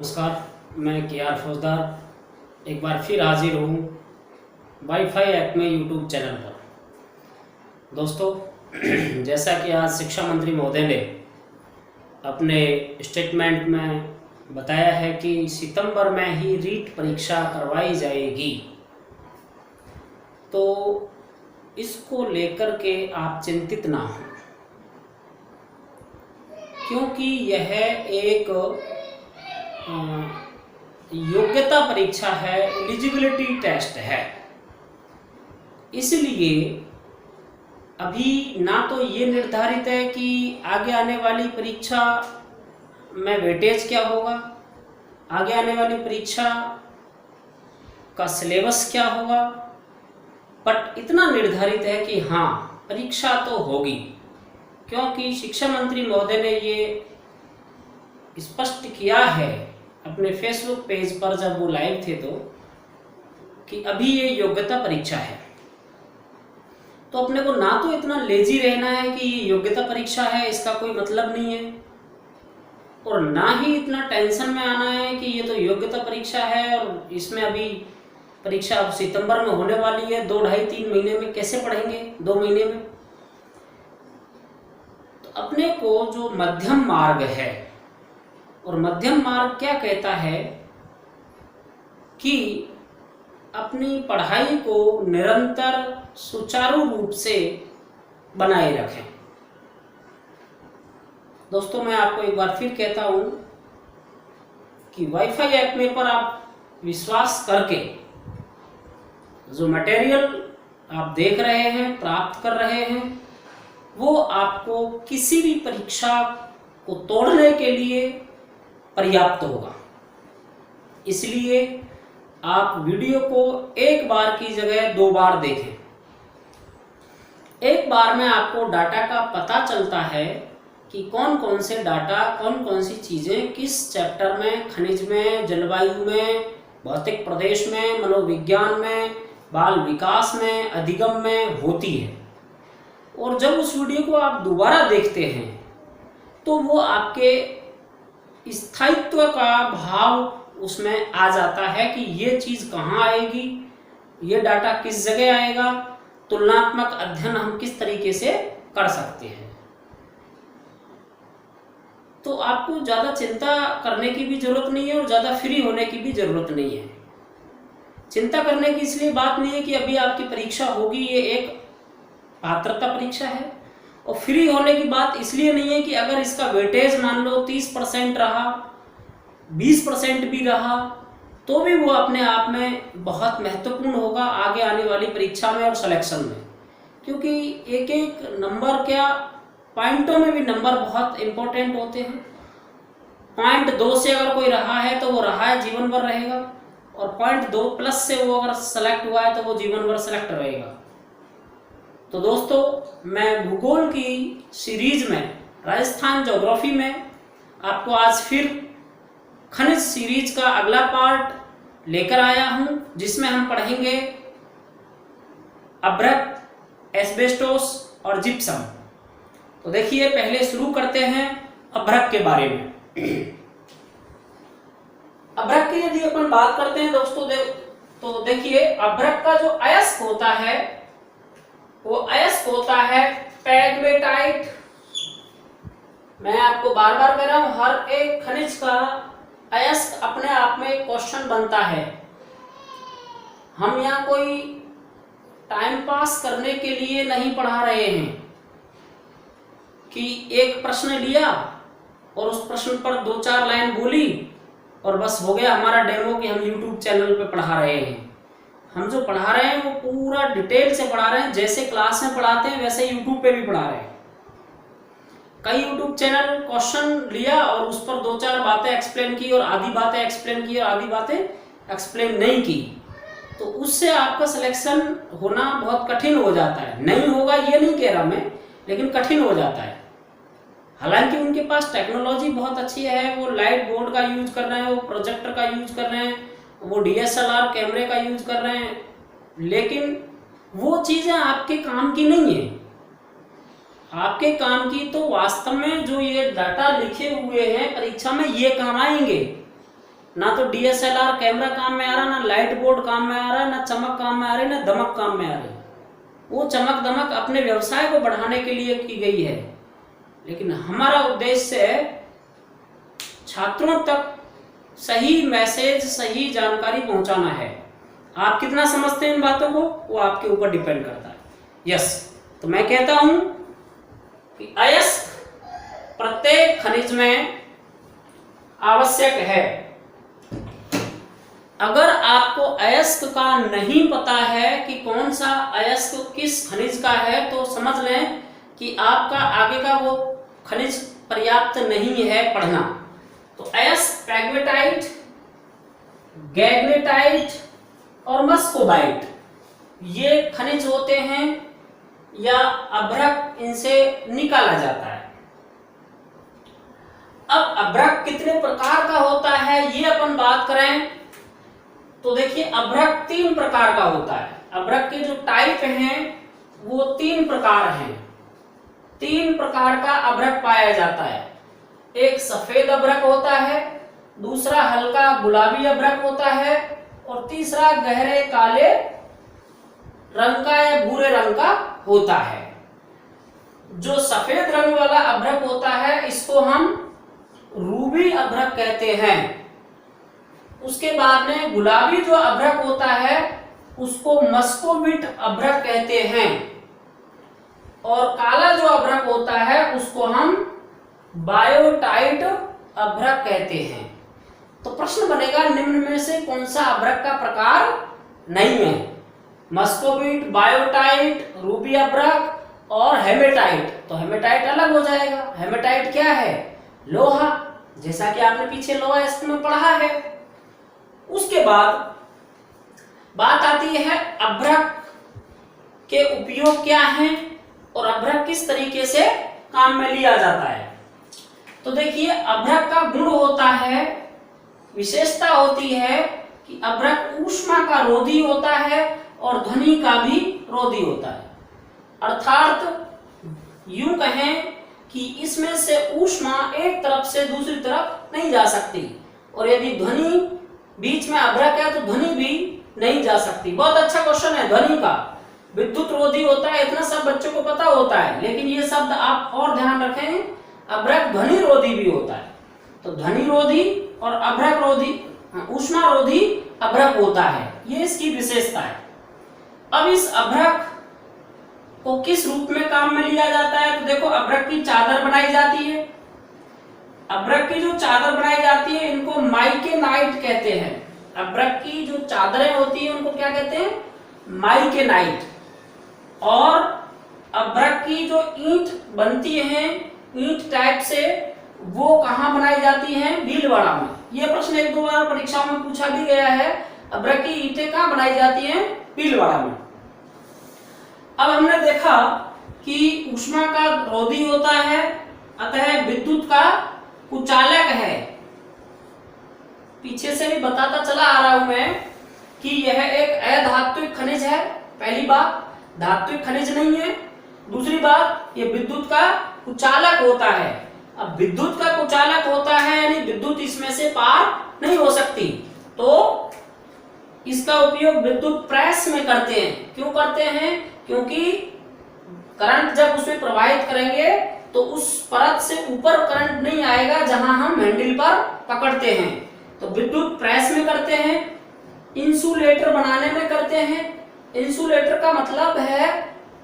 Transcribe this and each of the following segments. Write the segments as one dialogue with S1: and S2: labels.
S1: नमस्कार, मैं के.आर. फौजदार एक बार फिर हाजिर हूँ वाईफाई ऐप में यूट्यूब चैनल पर। दोस्तों, जैसा कि आज शिक्षा मंत्री महोदय ने अपने स्टेटमेंट में बताया है कि सितंबर में ही रीट परीक्षा करवाई जाएगी, तो इसको लेकर के आप चिंतित ना हों, क्योंकि यह एक योग्यता परीक्षा है, एलिजिबिलिटी टेस्ट है। इसलिए अभी ना तो ये निर्धारित है कि आगे आने वाली परीक्षा में वेटेज क्या होगा, आगे आने वाली परीक्षा का सिलेबस क्या होगा, बट इतना निर्धारित है कि हाँ, परीक्षा तो होगी, क्योंकि शिक्षा मंत्री महोदय ने ये स्पष्ट किया है अपने फेसबुक पेज पर जब वो लाइव थे तो, कि अभी ये योग्यता परीक्षा है। तो अपने को ना तो इतना लेजी रहना है कि ये योग्यता परीक्षा है, इसका कोई मतलब नहीं है, और ना ही इतना टेंशन में आना है कि ये तो योग्यता परीक्षा है और इसमें अभी परीक्षा अब सितंबर में होने वाली है, 2 ढाई 3 महीने में कैसे पढ़ेंगे, 2 महीने में। तो अपने को जो मध्यम मार्ग है, और मध्यम मार्ग क्या कहता है कि अपनी पढ़ाई को निरंतर सुचारू रूप से बनाए रखें। दोस्तों, मैं आपको एक बार फिर कहता हूं कि वाईफाई ऐप में पर आप विश्वास करके जो मटेरियल आप देख रहे हैं, प्राप्त कर रहे हैं, वो आपको किसी भी परीक्षा को तोड़ने के लिए पर्याप्त होगा। इसलिए आप वीडियो को एक बार की जगह 2 बार देखें। एक बार में आपको डाटा का पता चलता है कि कौन कौन से डाटा, कौन कौन सी चीज़ें किस चैप्टर में, खनिज में, जलवायु में, भौतिक प्रदेश में, मनोविज्ञान में, बाल विकास में, अधिगम में होती है। और जब उस वीडियो को आप दोबारा देखते हैं तो वो आपके स्थायित्व का भाव उसमें आ जाता है कि ये चीज़ कहाँ आएगी, ये डाटा किस जगह आएगा, तुलनात्मक अध्ययन हम किस तरीके से कर सकते हैं। तो आपको ज़्यादा चिंता करने की भी ज़रूरत नहीं है और ज़्यादा फ्री होने की भी ज़रूरत नहीं है। चिंता करने की इसलिए बात नहीं है कि अभी आपकी परीक्षा होगी, ये एक पात्रता परीक्षा है, और फ्री होने की बात इसलिए नहीं है कि अगर इसका वेटेज मान लो 30% रहा, 20% भी रहा, तो भी वो अपने आप में बहुत महत्वपूर्ण होगा आगे आने वाली परीक्षा में और सिलेक्शन में। क्योंकि एक एक नंबर, क्या पॉइंटों में भी नंबर बहुत इम्पोर्टेंट होते हैं। पॉइंट 2 से अगर कोई रहा है तो वो रहा है, जीवन भर रहेगा, और पॉइंट 2+ से वो अगर सेलेक्ट हुआ है तो वो जीवन भर सेलेक्ट रहेगा। तो दोस्तों, मैं भूगोल की सीरीज में, राजस्थान ज्योग्राफी में आपको आज फिर खनिज सीरीज का अगला पार्ट लेकर आया हूं, जिसमें हम पढ़ेंगे अभ्रक, एस्बेस्टोस और जिप्सम। तो देखिए, पहले शुरू करते हैं अभ्रक के बारे में। अभ्रक की यदि अपन बात करते हैं दोस्तों, तो देखिए, अभ्रक का जो अयस्क होता है वो अयस्क होता है पैग्मेटाइट। मैं आपको बार बार कह रहा हूं, हर एक खनिज का अयस्क अपने आप में क्वेश्चन बनता है। हम यहाँ कोई टाइम पास करने के लिए नहीं पढ़ा रहे हैं कि एक प्रश्न लिया और उस प्रश्न पर 2-4 लाइन बोली और बस हो गया हमारा डेमो कि हम यूट्यूब चैनल पे पढ़ा रहे हैं। हम जो पढ़ा रहे हैं वो पूरा डिटेल से पढ़ा रहे हैं, जैसे क्लास में पढ़ाते हैं वैसे यूट्यूब पे भी पढ़ा रहे हैं। कई यूट्यूब चैनल क्वेश्चन लिया और उस पर 2-4 बातें एक्सप्लेन की और आधी बातें एक्सप्लेन की और आधी बातें एक्सप्लेन नहीं की, तो उससे आपका सिलेक्शन होना बहुत कठिन हो जाता है। नहीं होगा ये नहीं कह रहा मैं, लेकिन कठिन हो जाता है। हालांकि उनके पास टेक्नोलॉजी बहुत अच्छी है, वो लाइट बोर्ड का यूज कर रहे हैं, वो प्रोजेक्टर का यूज कर रहे हैं, वो DSLR कैमरे का यूज कर रहे हैं, लेकिन वो चीज़ें आपके काम की नहीं है। आपके काम की तो वास्तव में जो ये डाटा लिखे हुए हैं परीक्षा में, ये काम आएंगे। ना तो डीएसएलआर कैमरा काम में आ रहा, ना लाइट बोर्ड काम में आ रहा, ना चमक काम में आ रही, ना दमक काम में आ रही। वो चमक दमक अपने व्यवसाय को बढ़ाने के लिए की गई है, लेकिन हमारा उद्देश्य है छात्रों तक सही मैसेज, सही जानकारी पहुंचाना है। आप कितना समझते हैं इन बातों को, वो आपके ऊपर डिपेंड करता है। यस, तो मैं कहता हूं कि अयस्क प्रत्येक खनिज में आवश्यक है। अगर आपको अयस्क का नहीं पता है कि कौन सा अयस्क किस खनिज का है, तो समझ लें कि आपका आगे का वो खनिज पर्याप्त नहीं है पढ़ना। तो अयस्क पैग्मेटाइट, गैग्नेटाइट और मस्कोबाइट ये खनिज होते हैं या अभ्रक इनसे निकाला जाता है। अब अभ्रक कितने प्रकार का होता है ये अपन बात करें तो देखिए, अभ्रक 3 प्रकार का होता है। अभ्रक के जो टाइप हैं वो 3 प्रकार हैं। 3 प्रकार का अभ्रक पाया जाता है। एक सफेद अभ्रक होता है, दूसरा हल्का गुलाबी अभ्रक होता है और तीसरा गहरे काले रंग का या भूरे रंग का होता है। जो सफेद रंग वाला अभ्रक होता है इसको हम रूबी अभ्रक कहते हैं। उसके बाद में गुलाबी जो अभ्रक होता है उसको मस्कोबिट अभ्रक कहते हैं और काला जो अभ्रक होता है उसको हम बायोटाइट अभ्रक कहते हैं। तो प्रश्न बनेगा निम्न में से कौन सा अभ्रक का प्रकार नहीं है? मस्कोबिट, बायोटाइट, रूबी अभ्रक और हेमेटाइट। तो हेमेटाइट अलग हो जाएगा। हेमेटाइट क्या है? लोहा, जैसा कि आपने पीछे लोहा इसमें में पढ़ा है। उसके बाद बात आती है अभ्रक के उपयोग क्या हैं और अभ्रक किस तरीके से काम में लिया जाता है। तो देखिए, अभ्रक का गुण होता है, विशेषता होती है कि अभ्रक ऊष्मा का रोधी होता है और ध्वनि का भी रोधी होता है। अर्थात यूं कहें कि इसमें से ऊष्मा एक तरफ से दूसरी तरफ नहीं जा सकती और यदि ध्वनि बीच में अभ्रक है तो ध्वनि भी नहीं जा सकती। बहुत अच्छा क्वेश्चन है ध्वनि का। विद्युत रोधी होता है, इतना सब बच्चों को पता होता है, लेकिन ये शब्द आप और ध्यान रखें, अभ्रक ध्वनि रोधी भी होता है। तो ध्वनि रोधी और अभ्रक रोधी, ऊष्मा रोधी अभ्रक होता है, ये इसकी विशेषता है। अब इस अभ्रक को किस रूप में काम में लिया जाता है? तो देखो, अभ्रक की चादर बनाई जाती है। अभ्रक की जो चादर बनाई जाती है इनको माइकेनाइट कहते हैं। अभ्रक की जो चादरें होती है उनको क्या कहते हैं? माइकेनाइट। और अभ्रक की जो ईंट बनती है ईंट टाइप से, वो कहाँ बनाई जाती है? भीलवाड़ा में। यह प्रश्न 1-2 बार परीक्षाओं में पूछा भी गया है। अभ्रक की ईंटें कहाँ बनाई जाती हैं? भीलवाड़ा में। अब हमने देखा कि ऊष्मा का रोधी होता है, अतः विद्युत का कुचालक है। पीछे से भी बताता चला आ रहा हूं मैं कि यह एक अधात्विक खनिज है। पहली बात, धात्विक खनिज नहीं है। दूसरी बात, यह विद्युत का कुचालक होता है। अब विद्युत का कुचालक होता है यानी विद्युत इसमें से पार नहीं हो सकती, तो इसका उपयोग विद्युत प्रेस में करते हैं। क्यों करते हैं? क्योंकि करंट जब उसमें प्रवाहित करेंगे तो उस परत से ऊपर करंट नहीं आएगा जहां हम हैंडल पर पकड़ते हैं। तो विद्युत प्रेस में करते हैं। इंसुलेटर बनाने में करते हैं। इंसुलेटर का मतलब है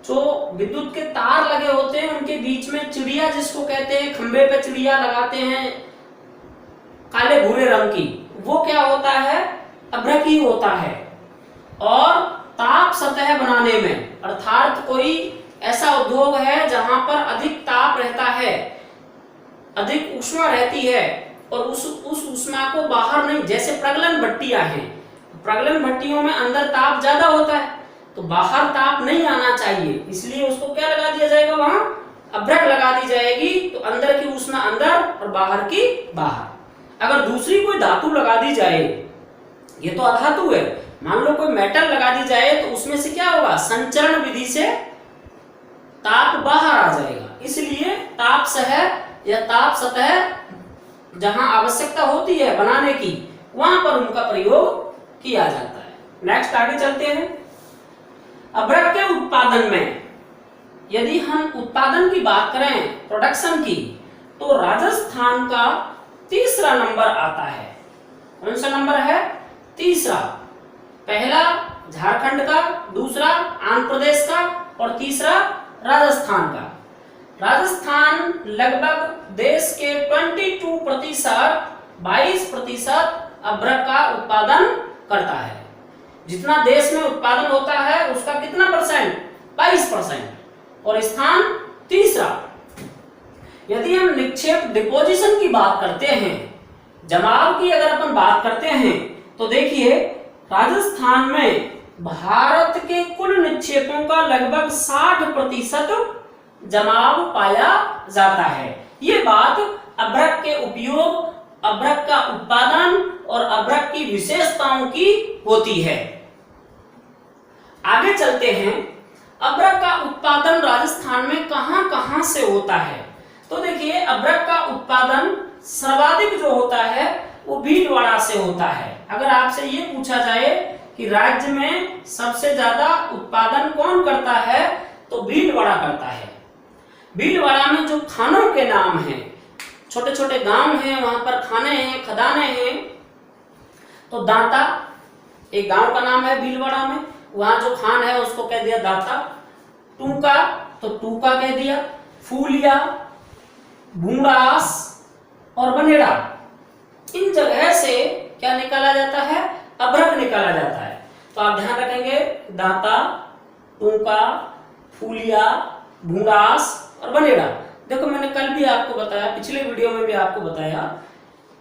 S1: जो विद्युत के तार लगे होते हैं उनके बीच में चिड़िया, जिसको कहते हैं, खंबे पे चिड़िया लगाते हैं काले भूरे रंग की, वो क्या होता है? अभ्रक ही होता है। और ताप सतह बनाने में, अर्थात कोई ऐसा उद्योग है जहां पर अधिक ताप रहता है, अधिक ऊष्मा रहती है और उस ऊष्मा को बाहर नहीं, जैसे प्रगलन भट्टियां हैं, प्रगलन भट्टियों में अंदर ताप ज्यादा होता है तो बाहर ताप नहीं आना चाहिए, इसलिए उसको क्या लगा दिया जाएगा? वहां अभ्रक लगा दी जाएगी। तो अंदर की ऊष्मा अंदर और बाहर की बाहर। अगर दूसरी कोई धातु लगा दी जाए, ये तो अधातु है, मान लो कोई मेटल लगा दी जाए तो उसमें से क्या होगा? संचरण विधि से ताप बाहर आ जाएगा। इसलिए ताप सह या ताप सतह जहां आवश्यकता होती है बनाने की, वहां पर उनका प्रयोग किया जाता है। नेक्स्ट आगे चलते हैं। अभ्रक के उत्पादन में यदि हम उत्पादन की बात करें, प्रोडक्शन की, तो राजस्थान का तीसरा नंबर आता है। कौन सा नंबर है? तीसरा। पहला झारखंड का, दूसरा आंध्र प्रदेश का और तीसरा राजस्थान का। राजस्थान लगभग देश के 22% अभ्रक का उत्पादन करता है। जितना देश में उत्पादन होता है उसका कितना परसेंट? 22%। और स्थान तीसरा। यदि हम निक्षेप डिपोजिशन की बात करते हैं, जमाव की अगर अपन बात करते हैं, तो देखिए राजस्थान में भारत के कुल निक्षेपों का लगभग 60% जमाव पाया जाता है। ये बात अभ्रक के उपयोग, अभ्रक का उत्पादन और अभ्रक की विशेषताओं की होती है। आगे चलते हैं। अभ्रक का उत्पादन राजस्थान में कहां-कहां से होता है? तो देखिए अभ्रक का उत्पादन सर्वाधिक जो होता है वो भीलवाड़ा से होता है। अगर आपसे ये पूछा जाए कि राज्य में सबसे ज्यादा उत्पादन कौन करता है, तो भीलवाड़ा करता है। भीलवाड़ा में जो खानों के नाम हैं, छोटे छोटे गांव हैं, वहां पर खाने हैं, खदाने हैं। तो दांता एक गांव का नाम है भीलवाड़ा में, वहां जो खान है उसको कह दिया दांता। टूका तो टूका कह दिया। फूलिया, भूंडास और बनेड़ा, इन जगह से क्या निकाला जाता है? अभ्रक निकाला जाता है। तो आप ध्यान रखेंगे, दांता, टूका, फूलिया, भूंडास और बनेड़ा। देखो मैंने कल भी आपको बताया, पिछले वीडियो में भी आपको बताया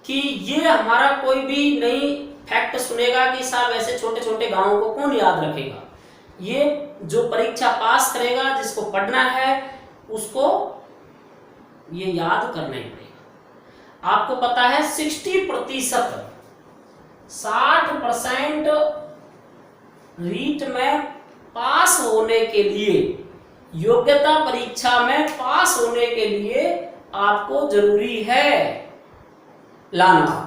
S1: कि ये हमारा कोई भी नई फैक्ट सुनेगा कि साहब ऐसे छोटे छोटे गांवों को कौन याद रखेगा। ये जो परीक्षा पास करेगा, जिसको पढ़ना है, उसको ये याद करना ही पड़ेगा। आपको पता है 60% रीट में पास होने के लिए, योग्यता परीक्षा में पास होने के लिए आपको जरूरी है लाना।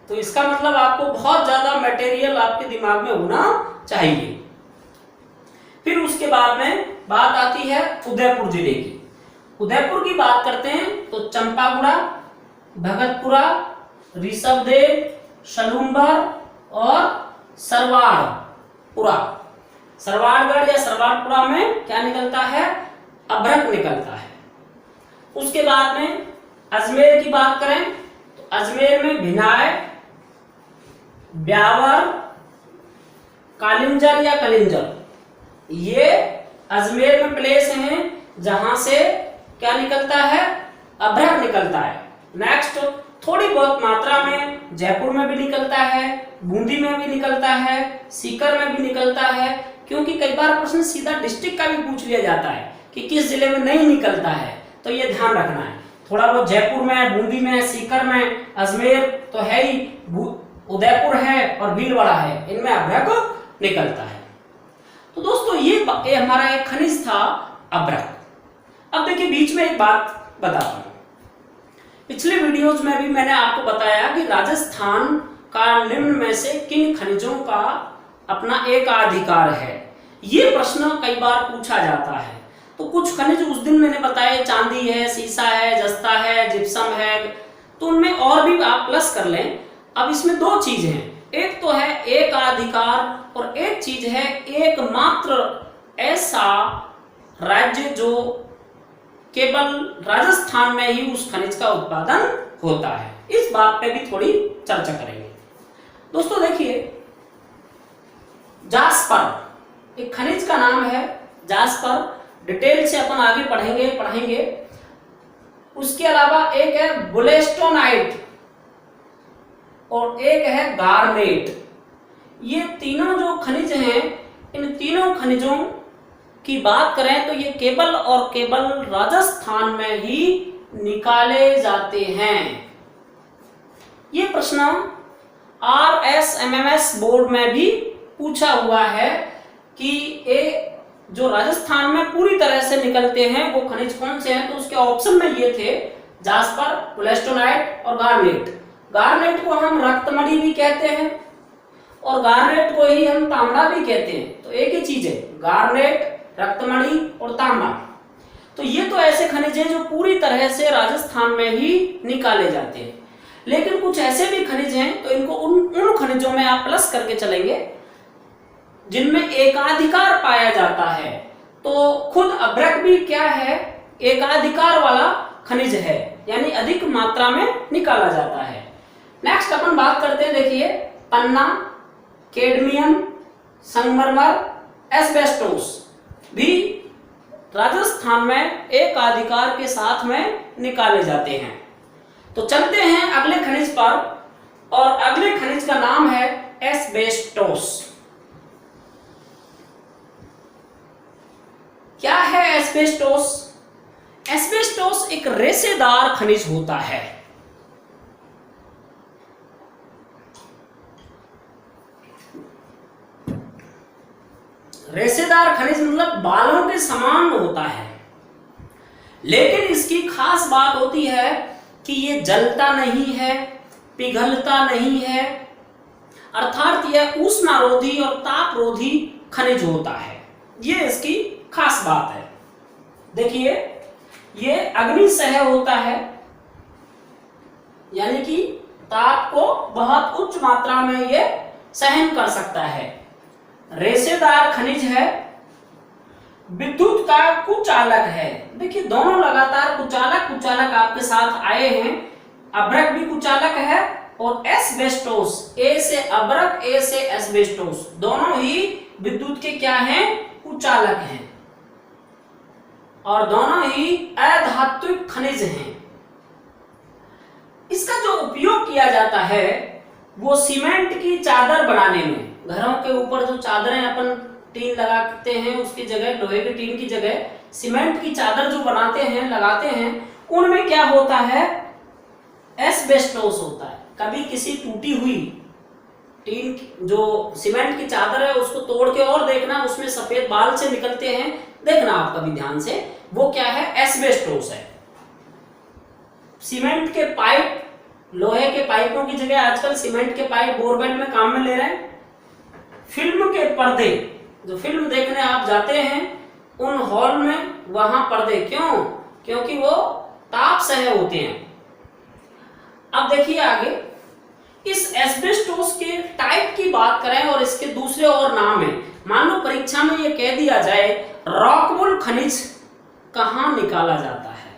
S1: तो इसका मतलब आपको बहुत ज्यादा मटेरियल आपके दिमाग में होना चाहिए। फिर उसके बाद में बात आती है उदयपुर जिले की। उदयपुर की बात करते हैं तो चंपागुड़ा, भगतपुरा, ऋषभदेव, शलुम्बर और सरवाड़पुरा। सरवाड़गढ़ या सरवाड़पुरा में क्या निकलता है? अभ्रक निकलता है। उसके बाद में अजमेर की बात करें तो अजमेर में भिनाय, ब्यावर, कालिंजर या कलिंजर, ये अजमेर में प्लेस हैं जहां से क्या निकलता है? अभ्रक निकलता है। नेक्स्ट थोड़ी बहुत मात्रा में जयपुर में भी निकलता है, बूंदी में भी निकलता है, सीकर में भी निकलता है। क्योंकि कई बार प्रश्न सीधा डिस्ट्रिक्ट का भी पूछ लिया जाता है कि किस जिले में नहीं निकलता है, तो ये ध्यान रखना है। थोड़ा बहुत जयपुर में, बूंदी में, सीकर में, अजमेर तो है ही, उदयपुर है और भीलवाड़ा है, इनमें अभ्रक निकलता है। तो दोस्तों ये हमारा एक खनिज था अभ्रक। अब देखिए बीच में एक बात बताता हूं। पिछले वीडियोज में भी मैंने आपको बताया कि राजस्थान का निम्न में से किन खनिजों का अपना एकाधिकार है। ये प्रश्न कई बार पूछा जाता है। तो कुछ खनिज उस दिन मैंने बताए, चांदी है, सीसा है, जस्ता है, जिप्सम है, तो उनमें और भी आप प्लस कर लें। अब इसमें दो चीज हैं, एक तो है एकाधिकार और एक चीज है एकमात्र ऐसा राज्य जो केवल राजस्थान में ही उस खनिज का उत्पादन होता है। इस बात पे भी थोड़ी चर्चा करेंगे। दोस्तों देखिए जास्पर एक खनिज का नाम है। जास्पर डिटेल से अपन आगे पढ़ेंगे। उसके अलावा एक है बुलेस्टोनाइट और एक है गार्नेट। ये तीनों जो खनिज हैं, इन तीनों खनिजों की बात करें तो ये केवल और केवल राजस्थान में ही निकाले जाते हैं। ये प्रश्न RSMMS बोर्ड में भी पूछा हुआ है कि जो राजस्थान में पूरी तरह से निकलते हैं वो खनिज कौन से हैं। तो उसके ऑप्शन में ये थे जास्पर, बुलेस्टोनाइट और गार्नेट। गार्नेट को हम रक्तमणि भी कहते हैं और गार्नेट को ही हम तांबा भी कहते हैं। तो एक ही चीज है, गार्नेट, रक्तमणि और तांबा। तो ये तो ऐसे खनिज हैं जो पूरी तरह से राजस्थान में ही निकाले जाते हैं। लेकिन कुछ ऐसे भी खनिज हैं, तो इनको उन खनिजों में आप प्लस करके चलेंगे जिनमें एकाधिकार पाया जाता है। तो खुद अभ्रक भी क्या है, एकाधिकार वाला खनिज है, यानी अधिक मात्रा में निकाला जाता है। नेक्स्ट अपन बात करते हैं, देखिए पन्ना, कैडमियम, संगमरमर, एस्बेस्टोस भी राजस्थान में एकाधिकार के साथ में निकाले जाते हैं। तो चलते हैं अगले खनिज पर, और अगले खनिज का नाम है एस्बेस्टोस। क्या है एस्बेस्टोस? एस्बेस्टोस एक रेशेदार खनिज होता है। रेशेदार खनिज मतलब बालों के समान होता है, लेकिन इसकी खास बात होती है कि ये जलता नहीं है, पिघलता नहीं है, अर्थात यह ऊष्मारोधी और तापरोधी खनिज होता है। ये इसकी खास बात है। देखिए ये अग्निसह होता है, यानी कि ताप को बहुत उच्च मात्रा में ये सहन कर सकता है। रेशेदार खनिज है, विद्युत का कुचालक है। देखिए दोनों लगातार कुचालक आपके साथ आए हैं। अभ्रक भी कुचालक है और एस्बेस्टोस, ए से अभ्रक, ए से एस्बेस्टोस, दोनों ही विद्युत के क्या हैं, कुचालक हैं, और दोनों ही अधात्विक खनिज हैं। इसका जो उपयोग किया जाता है वो सीमेंट की चादर बनाने में, घरों के ऊपर जो चादरें अपन टीन लगाते हैं उसकी जगह, लोहे की टीन की जगह सीमेंट की चादर जो बनाते हैं, लगाते हैं, उनमें क्या होता है, एस्बेस्टोस होता है। कभी किसी टूटी हुई टीन, जो सीमेंट की चादर है, उसको तोड़ के और देखना, उसमें सफेद बाल से निकलते हैं, देखना आप कभी ध्यान से, वो क्या है, एस्बेस्टोस है। सीमेंट के पाइप, लोहे के पाइपों की जगह आजकल सीमेंट के पाइप बोरवेल में काम में ले रहे हैं। फिल्म के पर्दे, जो फिल्म देखने आप जाते हैं उन हॉल में, वहां पर्दे क्यों, क्योंकि वो ताप सह होते हैं। अब देखिए आगे, इस एस्बेस्टोस के टाइप की बात करें और इसके दूसरे और नाम है। मान लो परीक्षा में ये कह दिया जाए रॉकवूल खनिज कहां निकाला जाता है,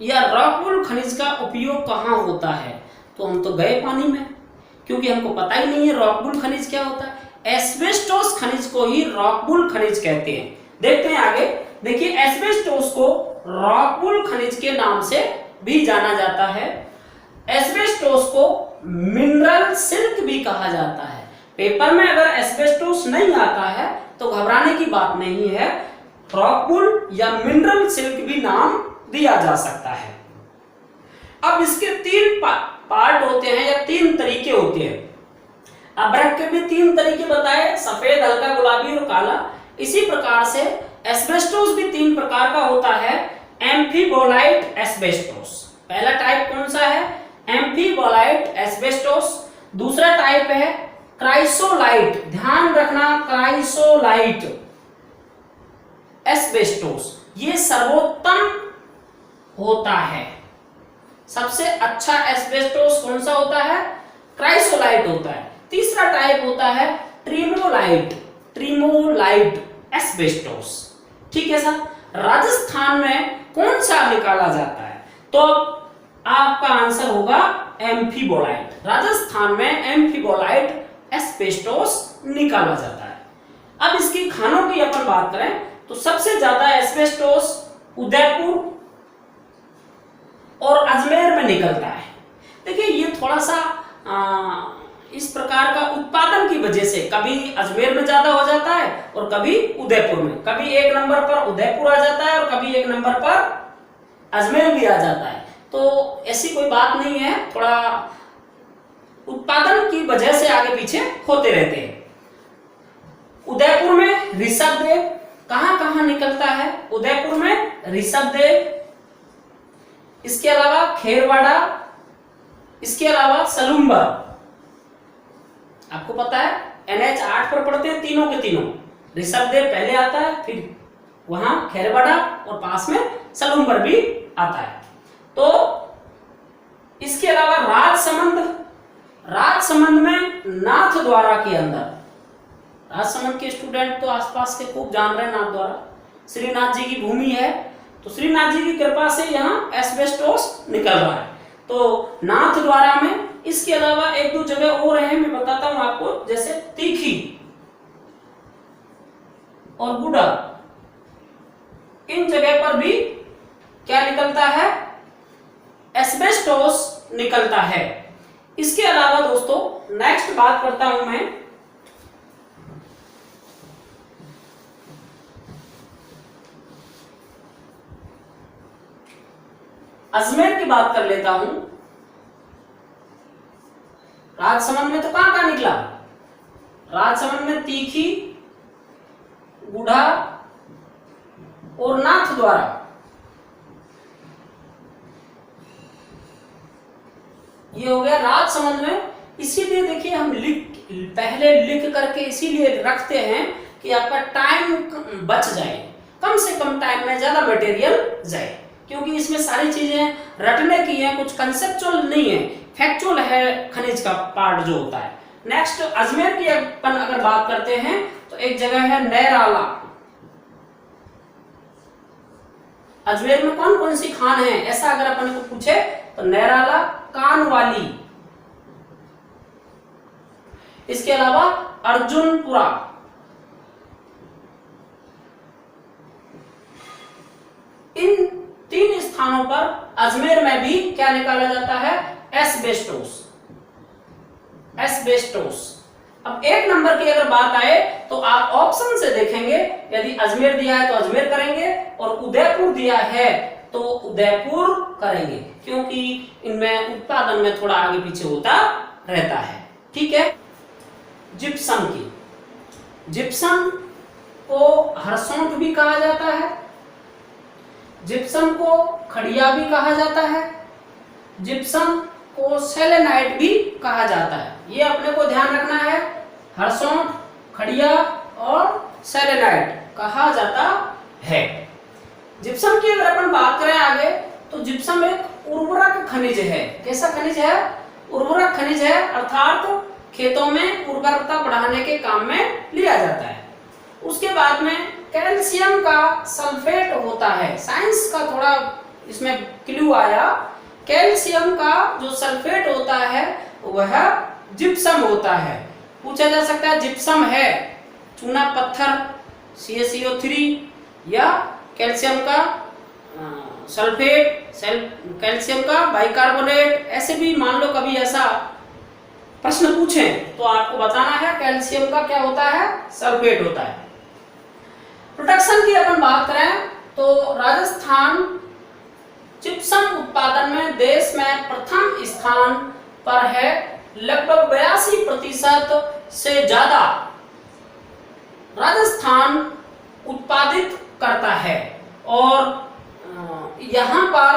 S1: या रॉकवूल खनिज का उपयोग कहां होता है, तो हम तो गए पानी में, क्योंकि हमको पता ही नहीं है रॉकवूल खनिज क्या होता है। एस्बेस्टोस खनिज को ही रॉकवूल खनिज कहते हैं। देखते हैं आगे, देखिए एस्बेस्टोस को रॉकवूल खनिज के नाम से भी जाना जाता है। एस्बेस्टोस को मिनरल सिल्क भी कहा जाता है। पेपर में अगर एस्बेस्टोस नहीं आता है तो घबराने की बात नहीं है, रॉकवूल या मिनरल सिल्क भी नाम दिया जा सकता है। अब इसके तीन पार्ट होते हैं या तीन तरीके होते हैं। अभ्रक के भी तीन तरीके बताए, सफेद, हल्का गुलाबी और काला। इसी प्रकार से एस्बेस्टोस भी तीन प्रकार का होता है। एम्फीबोलाइट एस्बेस्टोस, पहला टाइप कौन सा है, एम्फीबोलाइट एस्बेस्टोस। दूसरा टाइप है क्राइसोलाइट, ध्यान रखना, क्राइसोलाइट एस्बेस्टोस। ये सर्वोत्तम होता है। सबसे अच्छा एस्बेस्टोस कौन सा होता है, क्राइसोलाइट होता है। तीसरा टाइप होता है ट्रिमोलाइट, ट्रिमोलाइट एस्बेस्टोस। ठीक है सर, राजस्थान में कौन सा निकाला जाता है, तो आपका आंसर होगा एम्फीबोलाइट। राजस्थान में एम्फीबोलाइट एस्बेस्टोस निकाला जाता है। अब इसकी खानों की अपन बात करें तो सबसे ज्यादा एस्बेस्टोस उदयपुर और अजमेर में निकलता है। देखिए ये थोड़ा सा इस प्रकार का उत्पादन की वजह से कभी अजमेर में ज्यादा हो जाता है और कभी उदयपुर में, कभी एक नंबर पर उदयपुर आ जाता है और कभी एक नंबर पर अजमेर भी आ जाता है। तो ऐसी कोई बात नहीं है, थोड़ा उत्पादन की वजह से आगे पीछे होते रहते हैं। उदयपुर में ऋषभदेव, कहां कहां निकलता है, उदयपुर में ऋषभदेव, इसके अलावा खेरवाड़ा, इसके अलावा सलूम्बर, आपको पता है NH 8 पर पढ़ते हैं तीनों के तीनों। ऋषभदेव पहले आता है, फिर वहां खैरबाड़ा और पास में सलूम्बर भी आता है। तो इसके अलावा राजसमंद, राजसमंद में नाथद्वारा के अंदर, राजसमंद के स्टूडेंट तो आसपास के खूब जान रहे हैं नाथद्वारा, श्रीनाथ जी की भूमि है, तो श्रीनाथ जी की कृपा से यहाँ एस्बेस्टोस निकल रहा है। तो नाथद्वारा में, इसके अलावा एक दो जगह और है, मैं बताता हूं आपको, जैसे तीखी और गुडा, इन जगह पर भी क्या निकलता है, एस्बेस्टोस निकलता है। इसके अलावा दोस्तों नेक्स्ट बात करता हूं मैं अजमेर की बात कर लेता हूं। राजसमंद में तो कहां निकला, राजसमंद में तीखी, गुढ़ा और नाथद्वारा, ये हो गया राजसमंद में। इसीलिए देखिए हम पहले लिख करके इसीलिए रखते हैं कि आपका टाइम बच जाए, कम से कम टाइम में ज्यादा मटेरियल जाए, क्योंकि इसमें सारी चीजें रटने की हैं, कुछ कंसेप्चुअल नहीं है, फैक्चुअल है खनिज का पार्ट जो होता है। नेक्स्ट अजमेर की अपन अगर बात करते हैं तो एक जगह है नैराला। अजमेर में कौन कौन सी खान है, ऐसा अगर अपन को पूछे तो नैराला, कानवाली, इसके अलावा अर्जुनपुरा, इन तीन स्थानों पर अजमेर में भी क्या निकाला जाता है, एस्बेस्टोस, एस्बेस्टोस। अब एक नंबर की अगर बात आए तो आप ऑप्शन से देखेंगे, यदि अजमेर दिया है तो अजमेर करेंगे और उदयपुर दिया है तो उदयपुर करेंगे, क्योंकि इनमें उत्पादन में थोड़ा आगे पीछे होता रहता है। ठीक है। जिप्सम की, जिप्सम को हरसौंठ भी कहा जाता है, जिप्सम को खड़िया भी कहा जाता है, जिप्सम को सेलेनाइट भी कहा जाता है। ये अपने को ध्यान रखना है, हरसौंठ, खड़िया और सेलेनाइट कहा जाता है। जिप्सम की अगर अपन बात करें आगे तो जिप्सम एक उर्वरक खनिज है। कैसा खनिज है, उर्वरक खनिज है, अर्थात खेतों में उर्वरकता बढ़ाने के काम में लिया जाता है। उसके बाद में कैल्शियम का सल्फेट होता है, साइंस का थोड़ा इसमें क्लू आया, कैल्शियम का जो सल्फेट होता है वह जिप्सम होता है। पूछा जा सकता है जिप्सम है चूना पत्थर CaCO3 या कैल्शियम का सल्फेट, कैल्शियम का बाइकार्बोनेट, ऐसे भी मान लो कभी ऐसा प्रश्न पूछें तो आपको बताना है कैल्शियम का क्या होता है, सल्फेट होता है। प्रोडक्शन की अपन बात करें तो राजस्थान जिप्सम उत्पादन में देश में प्रथम स्थान पर है, लगभग 82% से ज्यादा राजस्थान उत्पादित करता है। और यहाँ पर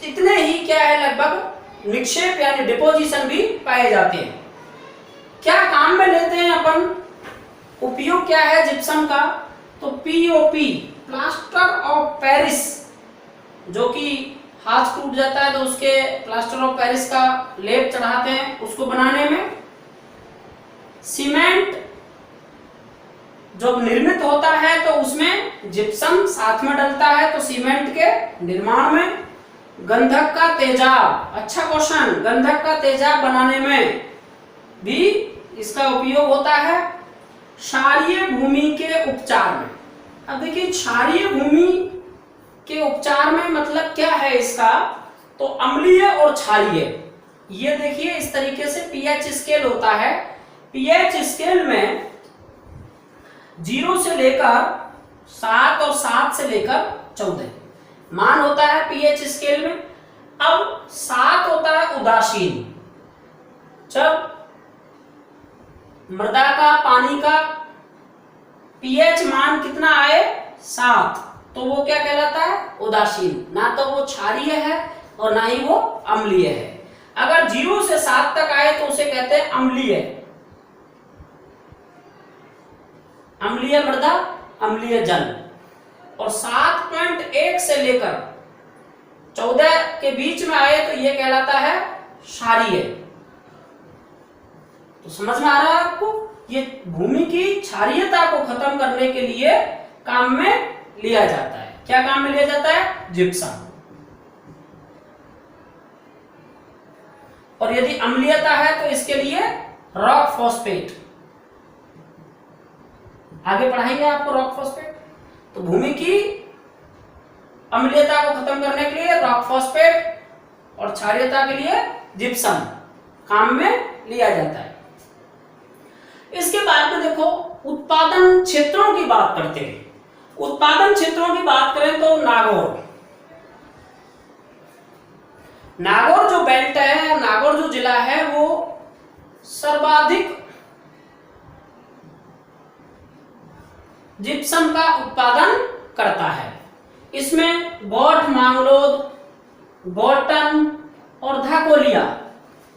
S1: इतने ही क्या है, लगभग निक्षेप यानी डिपोजिशन भी पाए जाते हैं। क्या काम में लेते हैं अपन, उपयोग क्या है जिप्सम का, तो POP, प्लास्टर ऑफ पेरिस, जो कि हाथ टूट जाता है तो उसके प्लास्टर ऑफ पेरिस का लेप चढ़ाते हैं उसको बनाने में। सीमेंट जब निर्मित होता है तो उसमें जिप्सम साथ में डलता है, तो सीमेंट के निर्माण में। गंधक का तेजाब, अच्छा क्वेश्चन, गंधक का तेजाब बनाने में भी इसका उपयोग होता है। क्षारीय भूमि के उपचार में, अब देखिए क्षारीय भूमि के उपचार में मतलब क्या है इसका, तो अम्लीय और क्षारीय, ये देखिए इस तरीके से pH स्केल होता है। pH स्केल में 0 से लेकर 7 और 7 से लेकर 14 मान होता है pH स्केल में। अब 7 होता है उदासीन, जब मृदा का पानी का pH मान कितना आए 7, तो वो क्या कहलाता है, उदासीन, ना तो वो क्षारीय है और ना ही वो अम्लीय है। अगर 0 से 7 तक आए तो उसे कहते हैं अम्लीय, अम्लीय मृदा, अम्लीय जल। और 7.1 से लेकर 14 के बीच में आए तो यह कहलाता है क्षारीय। तो समझ में आ रहा है आपको, ये भूमि की क्षारीयता को खत्म करने के लिए काम में लिया जाता है। क्या काम में लिया जाता है? जिप्सम। और यदि अम्लीयता है तो इसके लिए रॉक फॉस्फेट। आगे पढ़ाएंगे आपको रॉक फॉस्फेट। तो भूमि की अम्लीयता को खत्म करने के लिए रॉक फॉस्फेट और क्षारीयता के लिए जिप्सम काम में लिया जाता है। इसके बाद में देखो उत्पादन क्षेत्रों की बात करते हैं। उत्पादन क्षेत्रों की बात करें तो नागौर जो बेल्ट है, नागौर जो जिला है, वो सर्वाधिक जिप्सम का उत्पादन करता है। इसमें गोठ, मांगलोद, गोरटन और धाकोलिया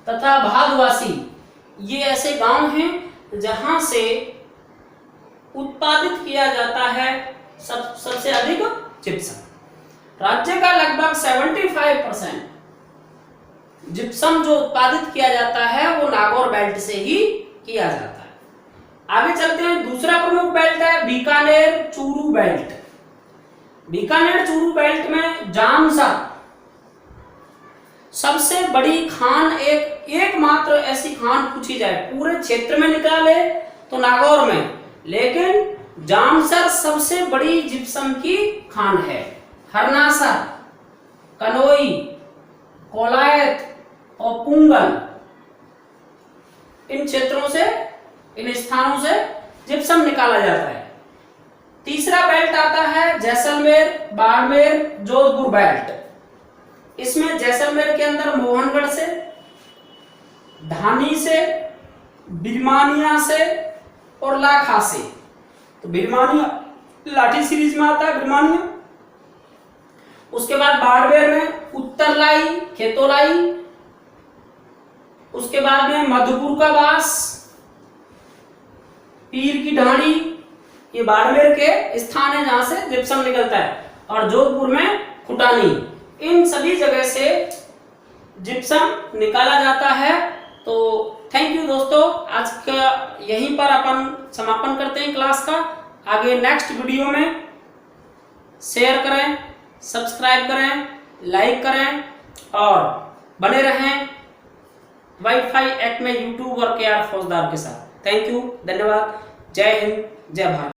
S1: तथा भादवासी ये ऐसे गांव हैं जहां से उत्पादित किया जाता है सबसे अधिक जिप्सम। राज्य का लगभग 75% जिप्सम जो उत्पादित किया जाता है वो नागौर बेल्ट से ही किया जाता है। आगे चलते हैं। दूसरा प्रमुख बेल्ट है बीकानेर चूरू बेल्ट। बीकानेर चूरू बेल्ट में जामसर सबसे बड़ी खान, एकमात्र ऐसी खान पूछी जाए पूरे क्षेत्र में निकाले तो नागौर में, लेकिन जामसर सबसे बड़ी जिप्सम की खान है। हरनासर, कनोई, कोलायत और पुंगल, इन क्षेत्रों से, इन स्थानों से जिप्सम निकाला जाता है। तीसरा बेल्ट आता है जैसलमेर, बाड़मेर, जोधपुर बेल्ट। इसमें जैसलमेर के अंदर मोहनगढ़ से, धानी से, बिरमानिया से और लाखा से। तो बिरमानिया लाठी सीरीज में आता है बिरमानिया। उसके बाद बाड़मेर में उत्तरलाई, खेतोलाई। उसके बाद में मधुपुर का बास, पीर की ढाणी, ये बाड़मेर के स्थान है जहां से जिप्सम निकलता है। और जोधपुर में खुटानी, इन सभी जगह से जिप्सम निकाला जाता है। तो थैंक यू दोस्तों, आज का यहीं पर अपन समापन करते हैं क्लास का। आगे नेक्स्ट वीडियो में शेयर करें, सब्सक्राइब करें, लाइक करें और बने रहें वाईफाई एक्ट में यूट्यूब और KR फौजदार के साथ। थैंक यू, धन्यवाद, जय हिंद, जय भारत।